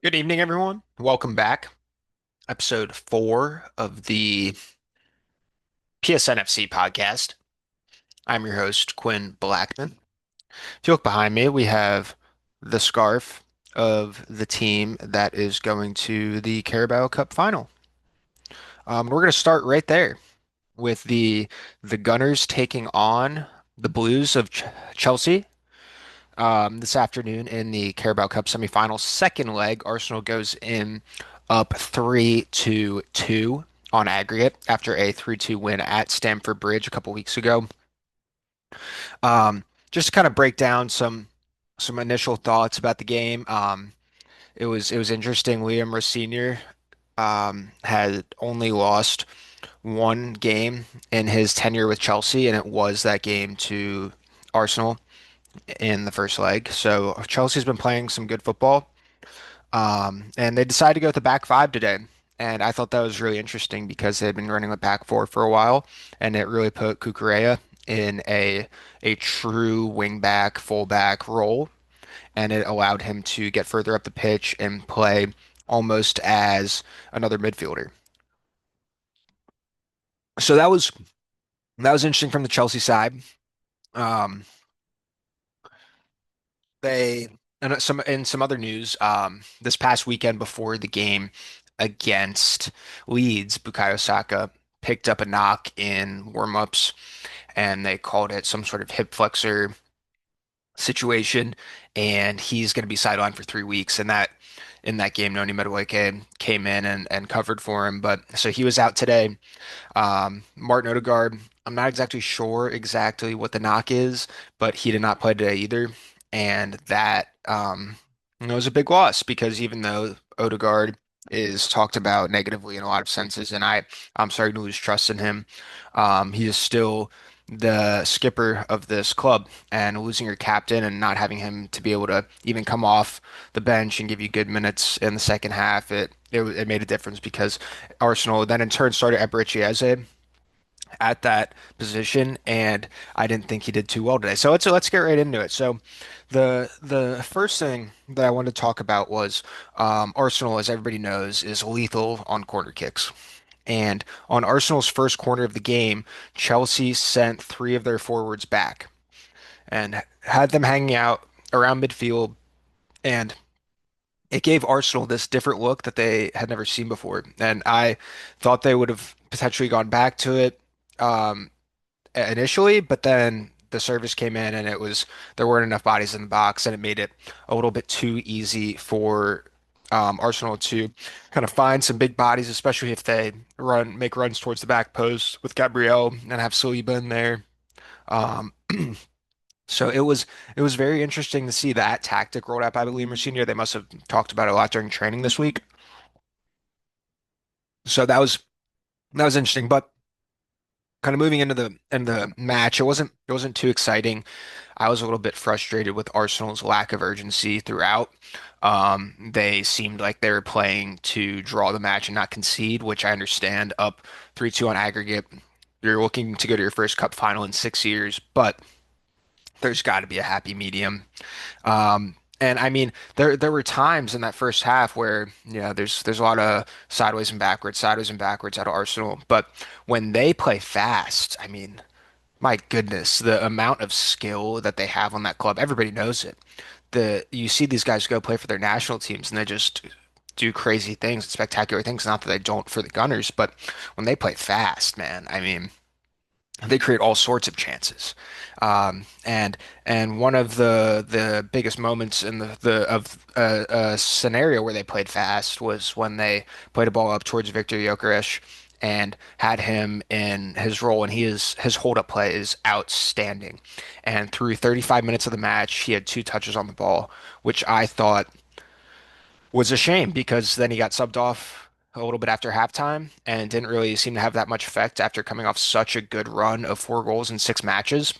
Good evening, everyone. Welcome back. Episode 4 of the PSNFC podcast. I'm your host, Quinn Blackman. If you look behind me, we have the scarf of the team that is going to the Carabao Cup final. We're going to start right there with the Gunners taking on the Blues of Chelsea this afternoon in the Carabao Cup semifinals. Second leg, Arsenal goes in up 3-2 on aggregate after a 3-2 win at Stamford Bridge a couple weeks ago. Just to kind of break down some initial thoughts about the game. It was interesting. Liam Rowe Sr. Had only lost one game in his tenure with Chelsea, and it was that game to Arsenal in the first leg. So Chelsea's been playing some good football. And they decided to go with the back five today. And I thought that was really interesting because they'd been running a back four for a while, and it really put Cucurella in a true wing back, full back role, and it allowed him to get further up the pitch and play almost as another midfielder. So that was interesting from the Chelsea side. Um, They and some in some other news, this past weekend before the game against Leeds, Bukayo Saka picked up a knock in warm-ups and they called it some sort of hip flexor situation, and he's going to be sidelined for 3 weeks. And that in that game, Noni Madueke came in and covered for him. But so he was out today. Martin Odegaard, I'm not exactly sure exactly what the knock is, but he did not play today either. And that was a big loss because even though Odegaard is talked about negatively in a lot of senses, and I'm starting to lose trust in him, he is still the skipper of this club, and losing your captain and not having him to be able to even come off the bench and give you good minutes in the second half, it made a difference because Arsenal then in turn started Eberechi at that position, and I didn't think he did too well today. So let's get right into it. So the first thing that I wanted to talk about was Arsenal, as everybody knows, is lethal on corner kicks. And on Arsenal's first corner of the game, Chelsea sent three of their forwards back and had them hanging out around midfield, and it gave Arsenal this different look that they had never seen before. And I thought they would have potentially gone back to it. Um, initially, but then the service came in and there weren't enough bodies in the box, and it made it a little bit too easy for Arsenal to kind of find some big bodies, especially if they make runs towards the back post with Gabriel and have Saliba in there. Um, so it was very interesting to see that tactic rolled out by Liam Senior. They must have talked about it a lot during training this week. So that was interesting, but kind of moving into the match, it wasn't too exciting. I was a little bit frustrated with Arsenal's lack of urgency throughout. They seemed like they were playing to draw the match and not concede, which I understand. Up 3-2 on aggregate, you're looking to go to your first cup final in 6 years, but there's got to be a happy medium. And I mean, there were times in that first half where, there's a lot of sideways and backwards out of Arsenal. But when they play fast, I mean, my goodness, the amount of skill that they have on that club, everybody knows it. You see these guys go play for their national teams and they just do crazy things, spectacular things. Not that they don't for the Gunners, but when they play fast, man, I mean, they create all sorts of chances. And one of the biggest moments in the of a scenario where they played fast was when they played a ball up towards Victor Gyökeres and had him in his role, and his hold up play is outstanding. And through 35 minutes of the match, he had two touches on the ball, which I thought was a shame because then he got subbed off a little bit after halftime and didn't really seem to have that much effect after coming off such a good run of 4 goals in 6 matches.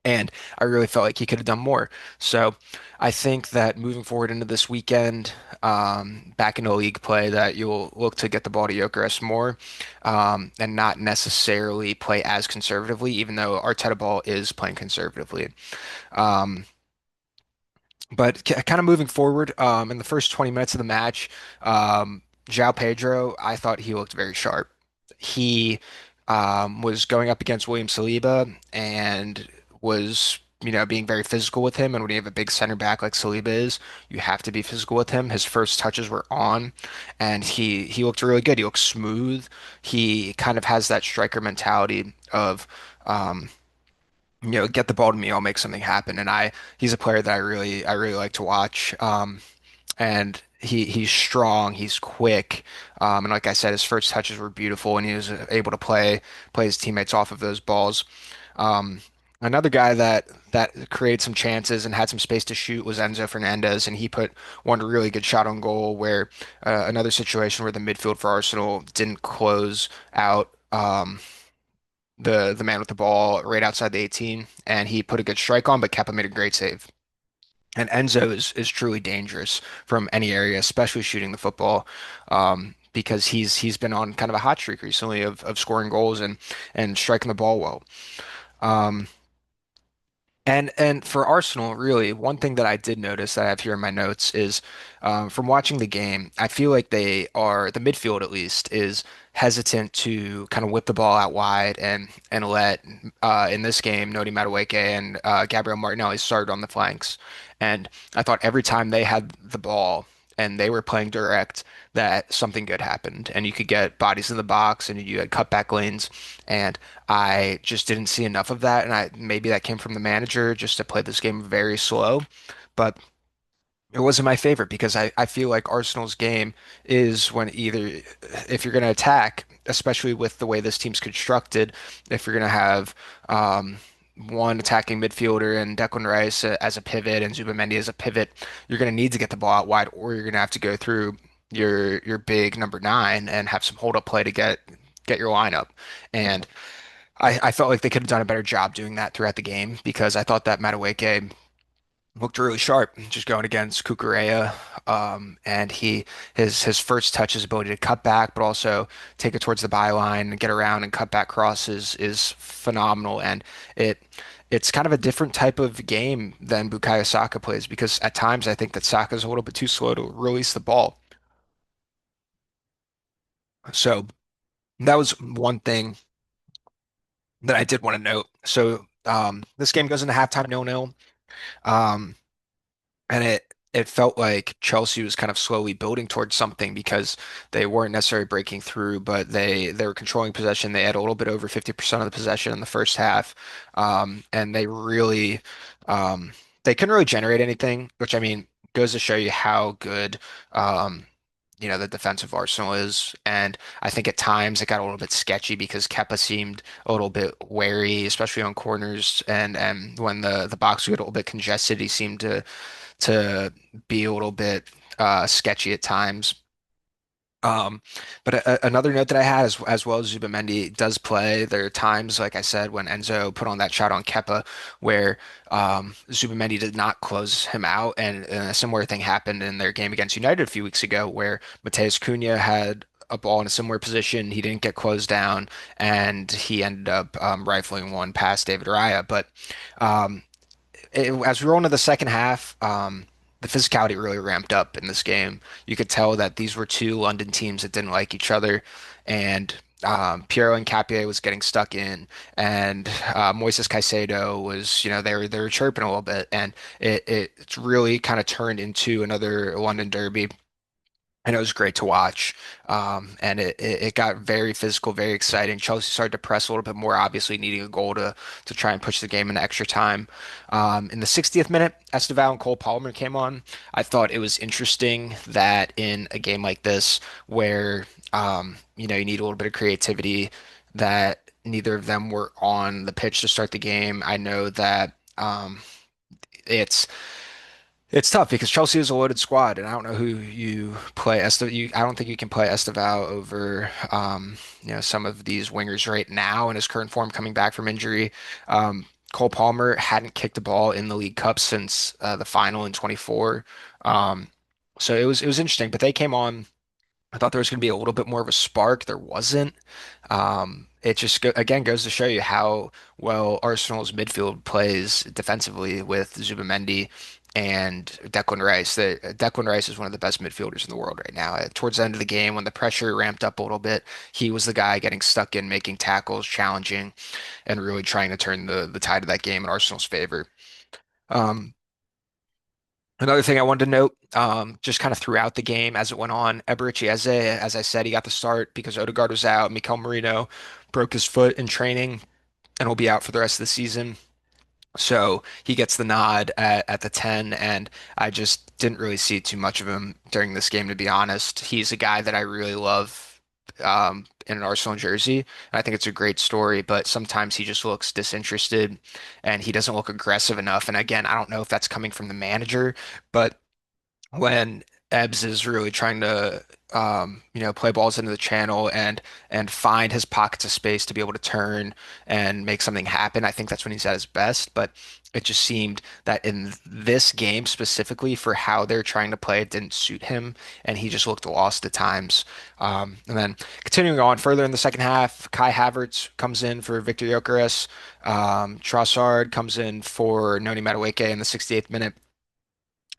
And I really felt like he could have done more. So I think that moving forward into this weekend, back into league play, that you'll look to get the ball to Gyökeres more, and not necessarily play as conservatively, even though Arteta ball is playing conservatively. Um, But kind of moving forward, in the first 20 minutes of the match, João Pedro, I thought he looked very sharp. He was going up against William Saliba and was, being very physical with him. And when you have a big center back like Saliba is, you have to be physical with him. His first touches were on, and he looked really good. He looked smooth. He kind of has that striker mentality of, um, get the ball to me, I'll make something happen. And he's a player that I really like to watch. And he's strong, he's quick, and like I said, his first touches were beautiful, and he was able to play his teammates off of those balls. Um, Another guy that created some chances and had some space to shoot was Enzo Fernandez, and he put one really good shot on goal. Where another situation where the midfield for Arsenal didn't close out. The man with the ball right outside the 18, and he put a good strike on, but Kepa made a great save. And Enzo is truly dangerous from any area, especially shooting the football, because he's been on kind of a hot streak recently of scoring goals and striking the ball well. Um, and for Arsenal, really, one thing that I did notice that I have here in my notes is from watching the game, I feel like the midfield at least, is hesitant to kind of whip the ball out wide and let in this game, Noni Madueke and Gabriel Martinelli started on the flanks. And I thought every time they had the ball and they were playing direct, that something good happened, and you could get bodies in the box, and you had cutback lanes, and I just didn't see enough of that, and I maybe that came from the manager just to play this game very slow, but it wasn't my favorite because I feel like Arsenal's game is when either if you're going to attack, especially with the way this team's constructed, if you're going to have one attacking midfielder and Declan Rice as a pivot and Zubimendi as a pivot, you're going to need to get the ball out wide, or you're going to have to go through your big number nine and have some hold up play to get your lineup. And I felt like they could have done a better job doing that throughout the game because I thought that Madueke looked really sharp just going against Cucurella. And his first touch, his ability to cut back, but also take it towards the byline and get around and cut back crosses is phenomenal. And it it's kind of a different type of game than Bukayo Saka plays because at times I think that Saka's a little bit too slow to release the ball. So that was one thing that I did want to note. So this game goes into halftime 0-0. Um, And it felt like Chelsea was kind of slowly building towards something because they weren't necessarily breaking through, but they were controlling possession. They had a little bit over 50% of the possession in the first half. And um, they couldn't really generate anything, which I mean goes to show you how good um, the defensive Arsenal is. And I think at times it got a little bit sketchy because Kepa seemed a little bit wary, especially on corners, and when the box would get a little bit congested, he seemed to be a little bit sketchy at times. Um, but another note that I had, as well as Zubimendi does play, there are times, like I said, when Enzo put on that shot on Kepa, where Zubimendi did not close him out, and a similar thing happened in their game against United a few weeks ago, where Mateus Cunha had a ball in a similar position, he didn't get closed down, and he ended up rifling one past David Raya. But um, as we roll into the second half, the physicality really ramped up in this game. You could tell that these were two London teams that didn't like each other, and Piero Hincapié was getting stuck in, and Moises Caicedo was, they were chirping a little bit, and it's really kind of turned into another London derby, and it was great to watch. And it got very physical, very exciting. Chelsea started to press a little bit more, obviously needing a goal to try and push the game into extra time. In the 60th minute, Estevao and Cole Palmer came on. I thought it was interesting that in a game like this, where you need a little bit of creativity, that neither of them were on the pitch to start the game. I know that it's it's tough because Chelsea is a loaded squad, and I don't know who you play. I don't think you can play Estevao over, some of these wingers right now in his current form coming back from injury. Cole Palmer hadn't kicked a ball in the League Cup since the final in 24. Um, so it was interesting, but they came on. I thought there was going to be a little bit more of a spark. There wasn't. It just go again goes to show you how well Arsenal's midfield plays defensively with Zubamendi and Declan Rice. Declan Rice is one of the best midfielders in the world right now. Towards the end of the game, when the pressure ramped up a little bit, he was the guy getting stuck in, making tackles, challenging, and really trying to turn the tide of that game in Arsenal's favor. Um, Another thing I wanted to note, just kind of throughout the game as it went on, Eberechi Eze, as I said, he got the start because Odegaard was out. Mikel Merino broke his foot in training and will be out for the rest of the season. So he gets the nod at the 10, and I just didn't really see too much of him during this game, to be honest. He's a guy that I really love in an Arsenal jersey. And I think it's a great story, but sometimes he just looks disinterested and he doesn't look aggressive enough. And again, I don't know if that's coming from the manager, but when Ebbs is really trying to play balls into the channel and find his pockets of space to be able to turn and make something happen. I think that's when he's at his best. But it just seemed that in this game specifically for how they're trying to play, it didn't suit him, and he just looked lost at times. And then continuing on further in the second half, Kai Havertz comes in for Victor Gyökeres. Trossard comes in for Noni Madueke in the 68th minute.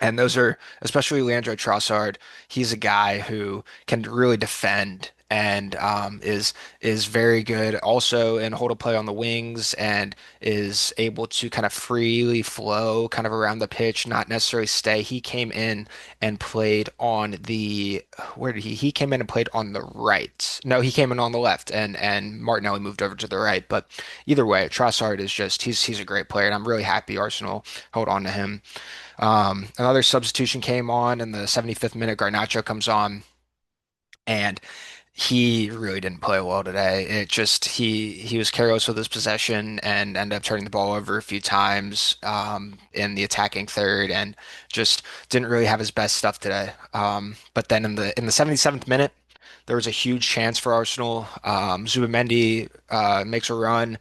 And those are, especially Leandro Trossard, he's a guy who can really defend and is very good also in hold a play on the wings and is able to kind of freely flow kind of around the pitch, not necessarily stay. He came in and played on the where did he came in and played on the right. No, he came in on the left and Martinelli moved over to the right. But either way, Trossard is just he's a great player and I'm really happy Arsenal hold on to him. Another substitution came on in the 75th minute. Garnacho comes on, and he really didn't play well today. It just he was careless with his possession and ended up turning the ball over a few times in the attacking third, and just didn't really have his best stuff today. But then in the 77th minute. There was a huge chance for Arsenal. Zubamendi makes a run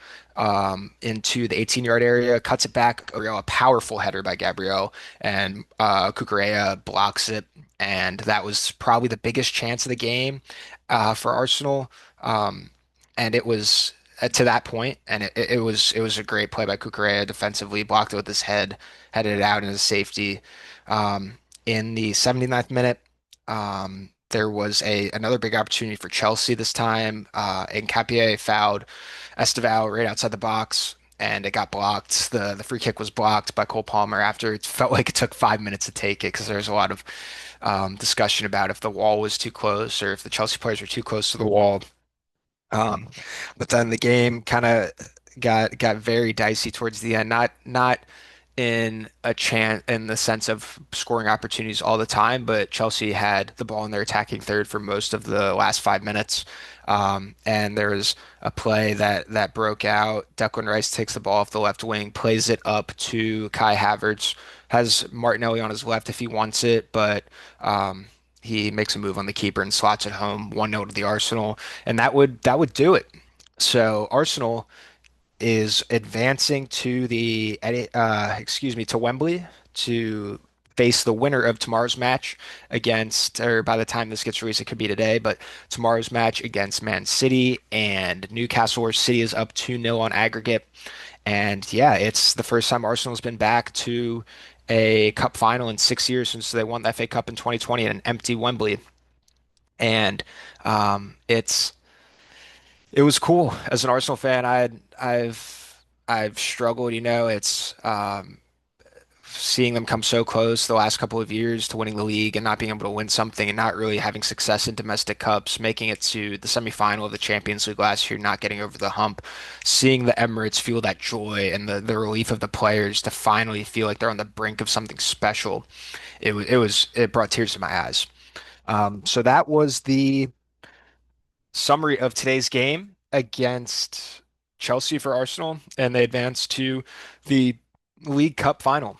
into the 18-yard area, cuts it back. A powerful header by Gabriel, and Cucurella blocks it. And that was probably the biggest chance of the game for Arsenal. And it was to that point, and it was a great play by Cucurella defensively, blocked it with his head, headed it out into safety. In the 79th minute. There was a another big opportunity for Chelsea this time. Nketiah fouled Esteval right outside the box, and it got blocked. The free kick was blocked by Cole Palmer after it felt like it took 5 minutes to take it because there was a lot of discussion about if the wall was too close or if the Chelsea players were too close to the wall. Um, but then the game kind of got very dicey towards the end. Not in a chance in the sense of scoring opportunities all the time, but Chelsea had the ball in their attacking third for most of the last 5 minutes. And there was a play that broke out. Declan Rice takes the ball off the left wing, plays it up to Kai Havertz, has Martinelli on his left if he wants it, but he makes a move on the keeper and slots it home 1-0 to the Arsenal, and that would do it. So Arsenal is advancing to to Wembley to face the winner of tomorrow's match against, or by the time this gets released, it could be today, but tomorrow's match against Man City and Newcastle, where City is up 2-0 on aggregate. And yeah, it's the first time Arsenal's been back to a cup final in 6 years since they won the FA Cup in 2020 at an empty Wembley. And it's it was cool as an Arsenal fan. I've struggled, it's seeing them come so close the last couple of years to winning the league and not being able to win something and not really having success in domestic cups, making it to the semifinal of the Champions League last year, not getting over the hump, seeing the Emirates feel that joy and the relief of the players to finally feel like they're on the brink of something special. It brought tears to my eyes. So that was the summary of today's game against Chelsea for Arsenal, and they advanced to the League Cup final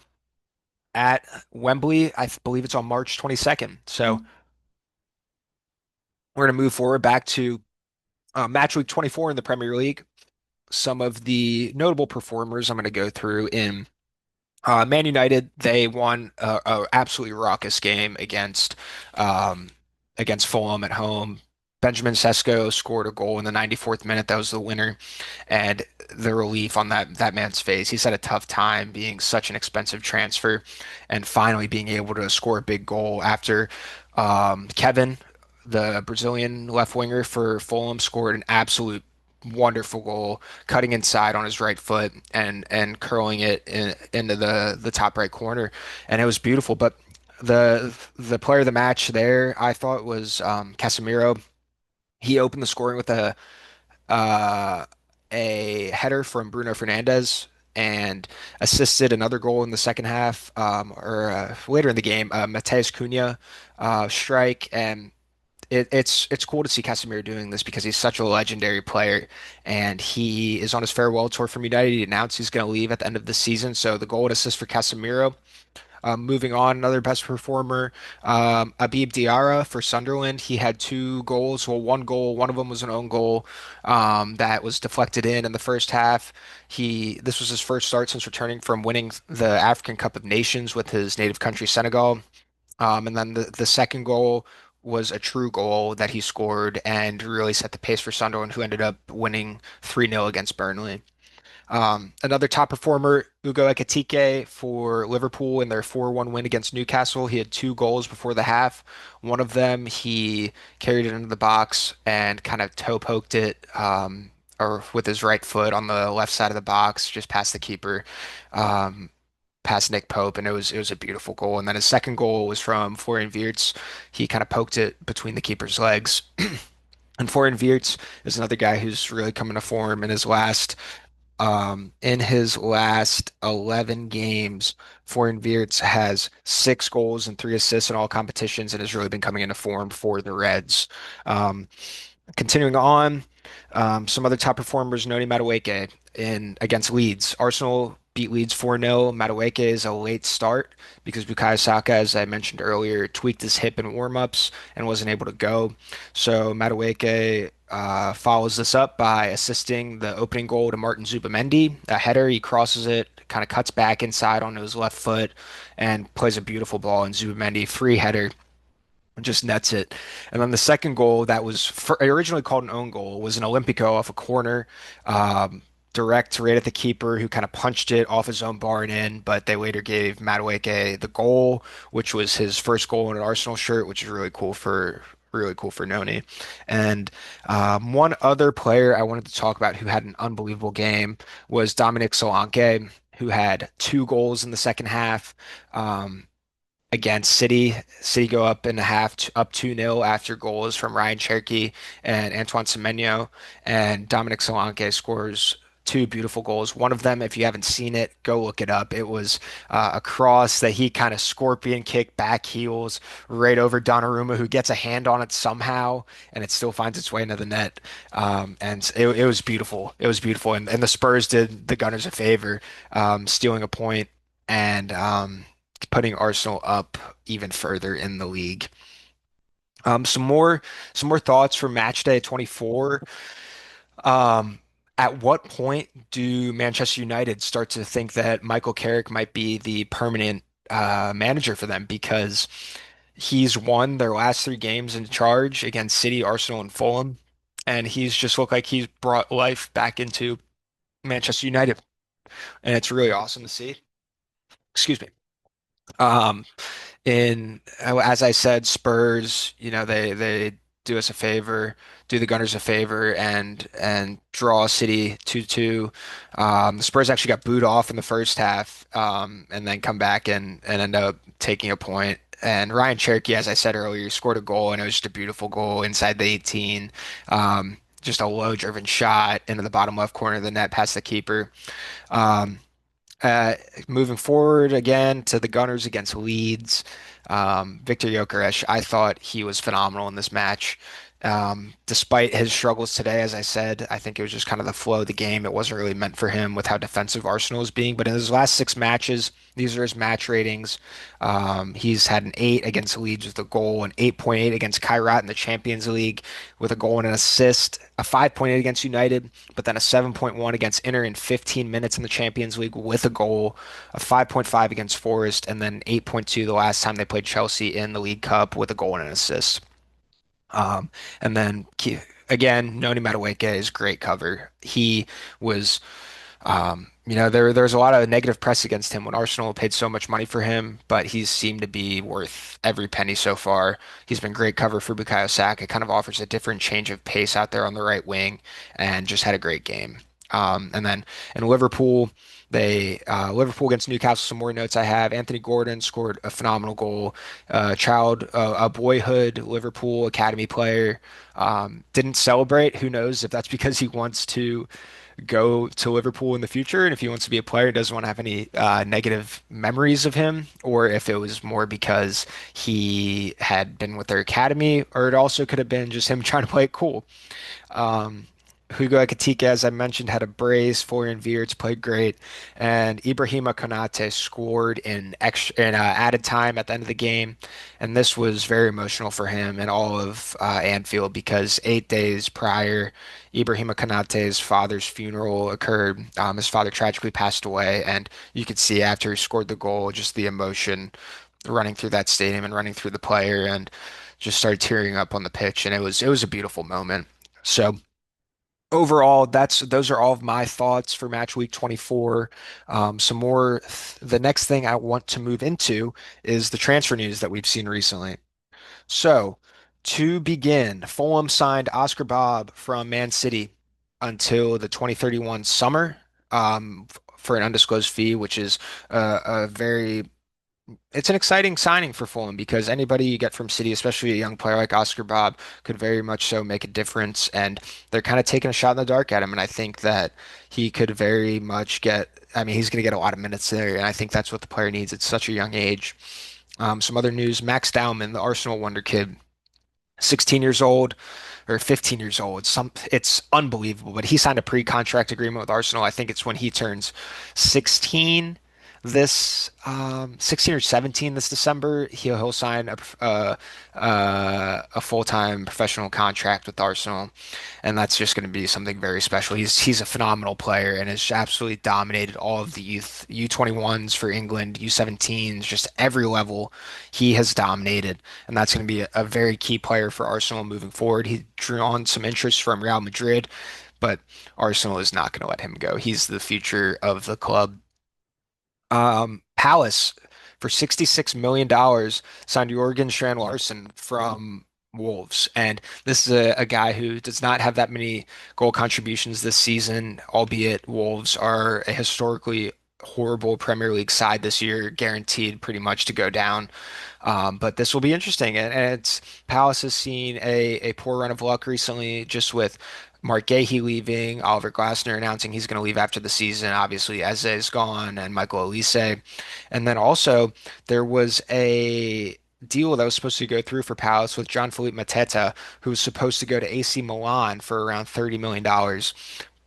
at Wembley. I believe it's on March 22nd. So we're going to move forward back to match week 24 in the Premier League. Some of the notable performers I'm going to go through in Man United. They won a absolutely raucous game um, against Fulham at home. Benjamin Sesko scored a goal in the 94th minute. That was the winner. And the relief on that man's face. He's had a tough time being such an expensive transfer and finally being able to score a big goal after Kevin, the Brazilian left winger for Fulham, scored an absolute wonderful goal, cutting inside on his right foot and curling it into the top right corner, and it was beautiful. But the player of the match there, I thought was Casemiro. He opened the scoring with uh, a header from Bruno Fernandes and assisted another goal in the second half, or later in the game, Matheus Cunha strike, and it's cool to see Casemiro doing this because he's such a legendary player, and he is on his farewell tour from United. He announced he's going to leave at the end of the season, so the goal and assist for Casemiro. Moving on, another best performer, Abib Diarra for Sunderland. He had two goals. Well, one goal, one of them was an own goal that was deflected in the first half. This was his first start since returning from winning the African Cup of Nations with his native country, Senegal. And then the second goal was a true goal that he scored and really set the pace for Sunderland, who ended up winning 3-0 against Burnley. Another top performer, Ugo Ekitike for Liverpool in their 4-1 win against Newcastle. He had two goals before the half. One of them, he carried it into the box and kind of toe poked it, or with his right foot on the left side of the box, just past the keeper, um, past Nick Pope, and it was a beautiful goal. And then his second goal was from Florian Wirtz. He kind of poked it between the keeper's legs. And Florian Wirtz is another guy who's really coming to form in his last 11 games, Florian Wirtz has 6 goals and 3 assists in all competitions and has really been coming into form for the Reds. Um, Continuing on, some other top performers, Noni Madueke in against Leeds. Arsenal beat Leeds 4-0. Madueke is a late start because Bukayo Saka, as I mentioned earlier, tweaked his hip in warm-ups and wasn't able to go. So Madueke follows this up by assisting the opening goal to Martin Zubamendi. A header, he crosses it, kind of cuts back inside onto his left foot and plays a beautiful ball. And Zubamendi, free header, just nets it. And then the second goal that was originally called an own goal was an Olympico off a corner, um, direct right at the keeper who kind of punched it off his own bar and in, but they later gave Madueke the goal, which was his first goal in an Arsenal shirt, which is really cool for Noni. And one other player I wanted to talk about who had an unbelievable game was Dominic Solanke, who had 2 goals in the second half. Against City. City go up in the half, up 2-0 after goals from Ryan Cherky and Antoine Semenyo. And Dominic Solanke scores two beautiful goals. One of them, if you haven't seen it, go look it up. It was a cross that he kind of scorpion kick back heels right over Donnarumma, who gets a hand on it somehow, and it still finds its way into the net. And it was beautiful. It was beautiful. And the Spurs did the Gunners a favor, stealing a point and putting Arsenal up even further in the league. Some more thoughts for match day 24. Um, at what point do Manchester United start to think that Michael Carrick might be the permanent manager for them? Because he's won their last 3 games in charge against City, Arsenal, and Fulham, and he's just looked like he's brought life back into Manchester United, and it's really awesome to see. Excuse me. Um, as I said, Spurs, they do us a favor, do the Gunners a favor, and draw City 2-2. The Spurs actually got booed off in the first half, and then come back and end up taking a point. And Ryan Cherky, as I said earlier, scored a goal, and it was just a beautiful goal inside the 18. Just a low-driven shot into the bottom left corner of the net past the keeper. Um, uh, Moving forward again to the Gunners against Leeds, Victor Gyökeres, I thought he was phenomenal in this match. Despite his struggles today, as I said, I think it was just kind of the flow of the game. It wasn't really meant for him with how defensive Arsenal is being. But in his last 6 matches, these are his match ratings. He's had an 8 against Leeds with a goal, an 8.8 against Kairat in the Champions League with a goal and an assist, a 5.8 against United, but then a 7.1 against Inter in 15 minutes in the Champions League with a goal, a 5.5 against Forest, and then 8.2 the last time they played Chelsea in the League Cup with a goal and an assist. Um, and then again, Noni Madueke is great cover. He was there's a lot of negative press against him when Arsenal paid so much money for him, but he's seemed to be worth every penny so far. He's been great cover for Bukayo Saka. It kind of offers a different change of pace out there on the right wing, and just had a great game. And then in Liverpool, Liverpool against Newcastle. Some more notes I have. Anthony Gordon scored a phenomenal goal. A boyhood Liverpool academy player. Didn't celebrate. Who knows if that's because he wants to go to Liverpool in the future, and if he wants to be a player, doesn't want to have any negative memories of him, or if it was more because he had been with their academy, or it also could have been just him trying to play it cool. Um, Hugo Ekitike, as I mentioned, had a brace. Florian Wirtz played great, and Ibrahima Konate scored in added time at the end of the game, and this was very emotional for him and all of Anfield because 8 days prior, Ibrahima Konate's father's funeral occurred. His father tragically passed away, and you could see after he scored the goal, just the emotion running through that stadium and running through the player, and just started tearing up on the pitch, and it was a beautiful moment. So overall, those are all of my thoughts for match week 24. Some more, the next thing I want to move into is the transfer news that we've seen recently. So, to begin, Fulham signed Oscar Bob from Man City until the 2031 summer, for an undisclosed fee, which is a very it's an exciting signing for Fulham because anybody you get from City, especially a young player like Oscar Bob, could very much so make a difference. And they're kind of taking a shot in the dark at him. And I think that he could very much I mean, he's going to get a lot of minutes there. And I think that's what the player needs at such a young age. Some other news, Max Dowman, the Arsenal wonder kid, 16 years old or 15 years old. It's unbelievable, but he signed a pre-contract agreement with Arsenal. I think it's when he turns 16 16 or 17 this December. He'll sign a full-time professional contract with Arsenal, and that's just going to be something very special. He's a phenomenal player and has absolutely dominated all of the youth U21s for England, U17s, just every level he has dominated, and that's going to be a very key player for Arsenal moving forward. He drew on some interest from Real Madrid, but Arsenal is not going to let him go. He's the future of the club. Palace for $66 million signed Jorgen Strand Larson from Wolves. And this is a guy who does not have that many goal contributions this season, albeit Wolves are a historically horrible Premier League side this year, guaranteed pretty much to go down. But this will be interesting. And it's Palace has seen a poor run of luck recently, just with Mark Gahey leaving, Oliver Glasner announcing he's going to leave after the season. Obviously, Eze is gone, and Michael Olise. And then also, there was a deal that was supposed to go through for Palace with John-Philippe Mateta, who was supposed to go to AC Milan for around $30 million.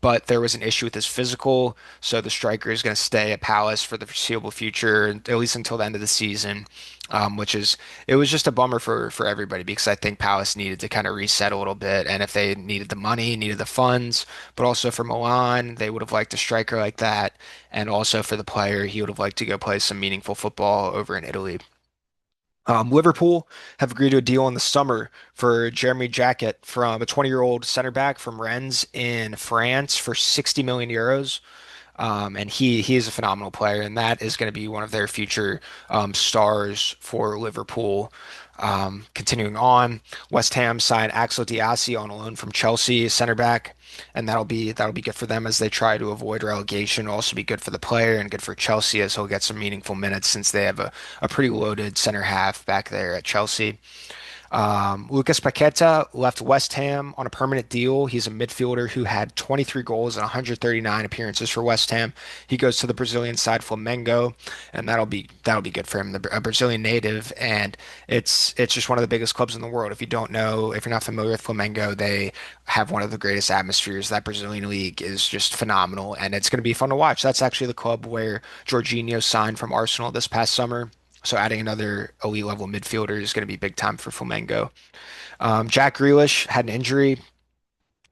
But there was an issue with his physical, so the striker is going to stay at Palace for the foreseeable future, at least until the end of the season. Which is it was just a bummer for everybody because I think Palace needed to kind of reset a little bit, and if they needed the money, needed the funds, but also for Milan, they would have liked a striker like that, and also for the player, he would have liked to go play some meaningful football over in Italy. Liverpool have agreed to a deal in the summer for Jeremy Jacket from a 20-year-old center back from Rennes in France for 60 million euros. And he is a phenomenal player, and that is going to be one of their future stars for Liverpool. Continuing on, West Ham signed Axel Diassi on a loan from Chelsea, center back, and that'll be good for them as they try to avoid relegation. It'll also be good for the player and good for Chelsea as he'll get some meaningful minutes since they have a pretty loaded center half back there at Chelsea. Lucas Paqueta left West Ham on a permanent deal. He's a midfielder who had 23 goals and 139 appearances for West Ham. He goes to the Brazilian side Flamengo, and that'll be good for him. A Brazilian native, and it's just one of the biggest clubs in the world. If you don't know, if you're not familiar with Flamengo, they have one of the greatest atmospheres. That Brazilian league is just phenomenal, and it's going to be fun to watch. That's actually the club where Jorginho signed from Arsenal this past summer. So adding another elite level midfielder is going to be big time for Flamengo. Jack Grealish had an injury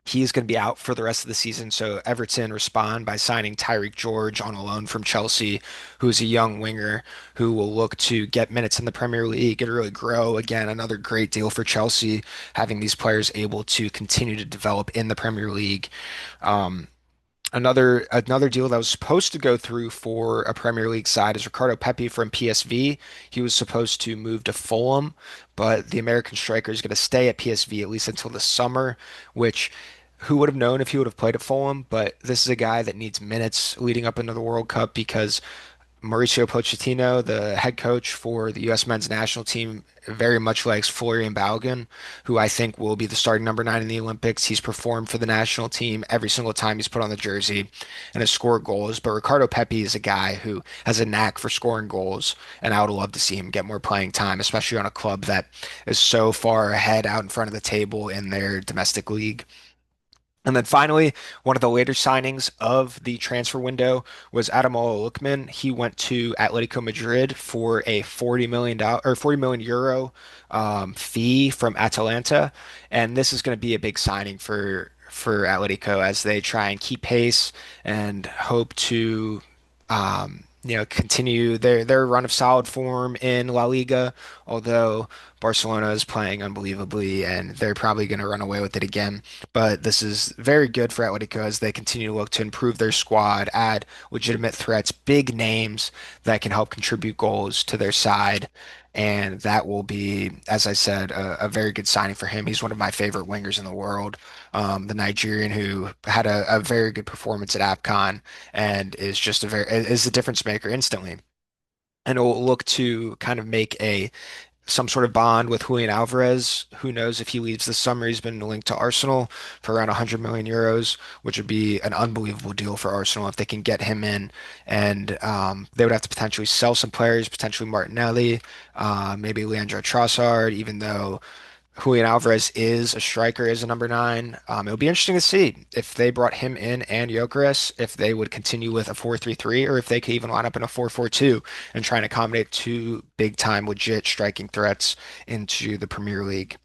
He's going to be out for the rest of the season. So Everton respond by signing Tyreek George on a loan from Chelsea, who's a young winger who will look to get minutes in the Premier League and really grow. Again, another great deal for Chelsea, having these players able to continue to develop in the Premier League. Um, Another deal that was supposed to go through for a Premier League side is Ricardo Pepi from PSV. He was supposed to move to Fulham, but the American striker is going to stay at PSV at least until the summer, which who would have known if he would have played at Fulham? But this is a guy that needs minutes leading up into the World Cup because Mauricio Pochettino, the head coach for the U.S. men's national team, very much likes Florian Balogun, who I think will be the starting number 9 in the Olympics. He's performed for the national team every single time he's put on the jersey and has scored goals. But Ricardo Pepi is a guy who has a knack for scoring goals, and I would love to see him get more playing time, especially on a club that is so far ahead out in front of the table in their domestic league. And then finally, one of the later signings of the transfer window was Ademola Lookman. He went to Atletico Madrid for a $40 million or 40 million euro fee from Atalanta, and this is going to be a big signing for Atletico as they try and keep pace and hope to continue their run of solid form in La Liga, although Barcelona is playing unbelievably and they're probably going to run away with it again. But this is very good for Atletico as they continue to look to improve their squad, add legitimate threats, big names that can help contribute goals to their side. And that will be, as I said, a very good signing for him. He's one of my favorite wingers in the world, the Nigerian who had a very good performance at AFCON and is just is a difference maker instantly. And it will look to kind of make a some sort of bond with Julian Alvarez. Who knows if he leaves this summer? He's been linked to Arsenal for around 100 million euros, which would be an unbelievable deal for Arsenal if they can get him in. And they would have to potentially sell some players, potentially Martinelli, maybe Leandro Trossard, even though Julian Alvarez is a striker, is a number 9. It'll be interesting to see if they brought him in and Gyökeres, if they would continue with a 4-3-3, or if they could even line up in a 4-4-2 and try and accommodate two big time legit striking threats into the Premier League.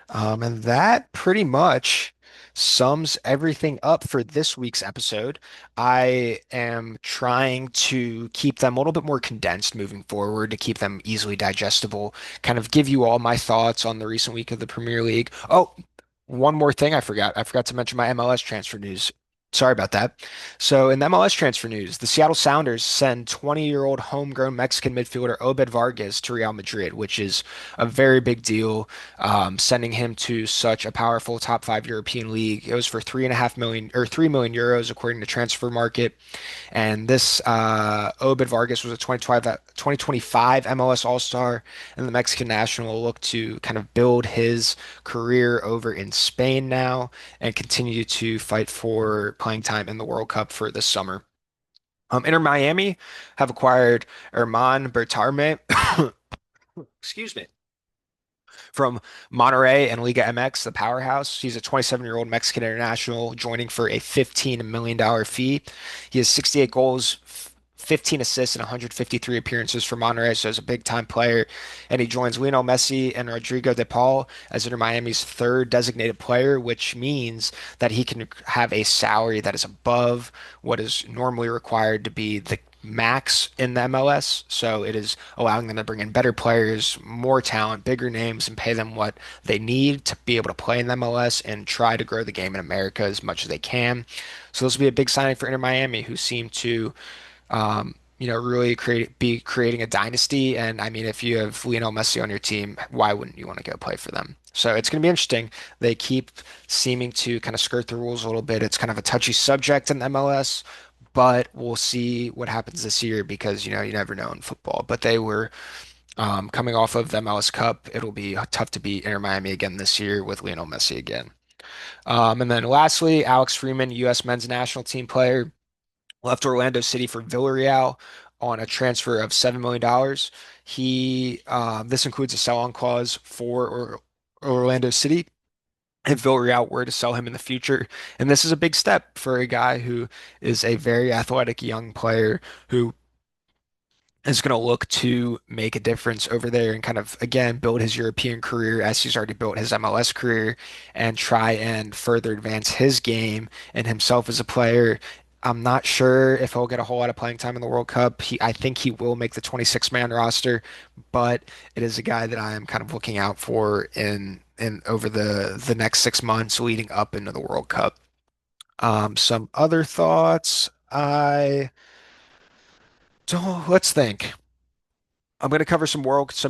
And that pretty much sums everything up for this week's episode. I am trying to keep them a little bit more condensed moving forward to keep them easily digestible, kind of give you all my thoughts on the recent week of the Premier League. Oh, one more thing I forgot. I forgot to mention my MLS transfer news. Sorry about that. So in the MLS transfer news, the Seattle Sounders send 20-year-old homegrown Mexican midfielder Obed Vargas to Real Madrid, which is a very big deal. Sending him to such a powerful top 5 European league. It was for 3.5 million or 3 million euros according to Transfer Market. And this Obed Vargas was a 2025 MLS All-Star, and the Mexican national will look to kind of build his career over in Spain now and continue to fight for playing time in the World Cup for this summer. Inter Miami have acquired Herman Bertarme, excuse me, from Monterrey and Liga MX, the powerhouse. He's a 27-year-old Mexican international joining for a $15 million fee. He has 68 goals, 15 assists, and 153 appearances for Monterrey, so he's a big-time player. And he joins Lionel Messi and Rodrigo de Paul as Inter Miami's third designated player, which means that he can have a salary that is above what is normally required to be the max in the MLS. So it is allowing them to bring in better players, more talent, bigger names, and pay them what they need to be able to play in the MLS and try to grow the game in America as much as they can. So this will be a big signing for Inter Miami, who seem to really be creating a dynasty. And I mean, if you have Lionel Messi on your team, why wouldn't you want to go play for them? So it's going to be interesting. They keep seeming to kind of skirt the rules a little bit. It's kind of a touchy subject in the MLS, but we'll see what happens this year because, you never know in football. But they were coming off of the MLS Cup. It'll be tough to beat Inter Miami again this year with Lionel Messi again. And then lastly, Alex Freeman, U.S. men's national team player left Orlando City for Villarreal on a transfer of $7 million. This includes a sell-on clause for Orlando City if Villarreal were to sell him in the future. And this is a big step for a guy who is a very athletic young player who is going to look to make a difference over there and kind of, again, build his European career as he's already built his MLS career and try and further advance his game and himself as a player. I'm not sure if he'll get a whole lot of playing time in the World Cup. I think he will make the 26-man roster, but it is a guy that I am kind of looking out for in over the next 6 months leading up into the World Cup. Some other thoughts. I don't, let's think. I'm going to cover some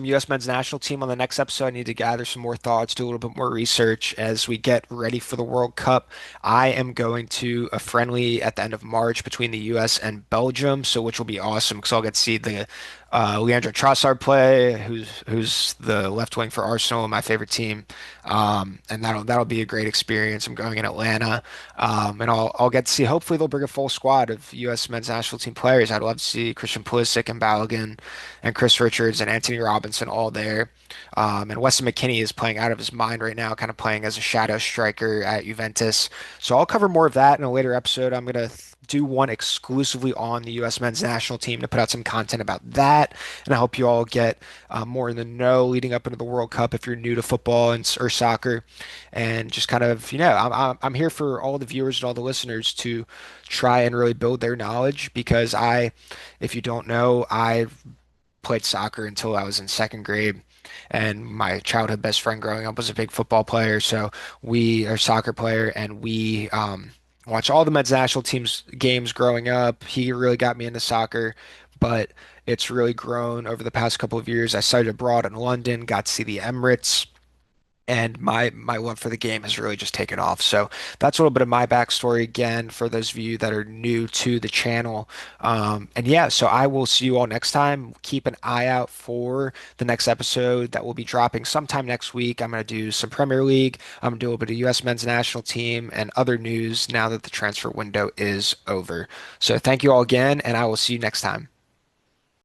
U.S. men's national team on the next episode. I need to gather some more thoughts, do a little bit more research as we get ready for the World Cup. I am going to a friendly at the end of March between the U.S. and Belgium, so which will be awesome because I'll get to see the Leandro Trossard play, who's the left wing for Arsenal, my favorite team, and that'll be a great experience. I'm going in Atlanta, and I'll get to see. Hopefully, they'll bring a full squad of U.S. men's national team players. I'd love to see Christian Pulisic and Balogun and Chris Richards and Anthony Robinson all there. And Weston McKennie is playing out of his mind right now, kind of playing as a shadow striker at Juventus. So I'll cover more of that in a later episode. I'm going to do one exclusively on the U.S. men's national team to put out some content about that. And I hope you all get more in the know leading up into the World Cup if you're new to football or soccer. And just kind of, I'm here for all the viewers and all the listeners to try and really build their knowledge because if you don't know, I played soccer until I was in second grade. And my childhood best friend growing up was a big football player. So we are a soccer player and we watch all the men's national teams games growing up. He really got me into soccer, but it's really grown over the past couple of years. I studied abroad in London, got to see the Emirates and my love for the game has really just taken off. So that's a little bit of my backstory again for those of you that are new to the channel. And yeah, so I will see you all next time. Keep an eye out for the next episode that will be dropping sometime next week. I'm going to do some Premier League. I'm going to do a little bit of U.S. men's national team and other news now that the transfer window is over. So thank you all again, and I will see you next time.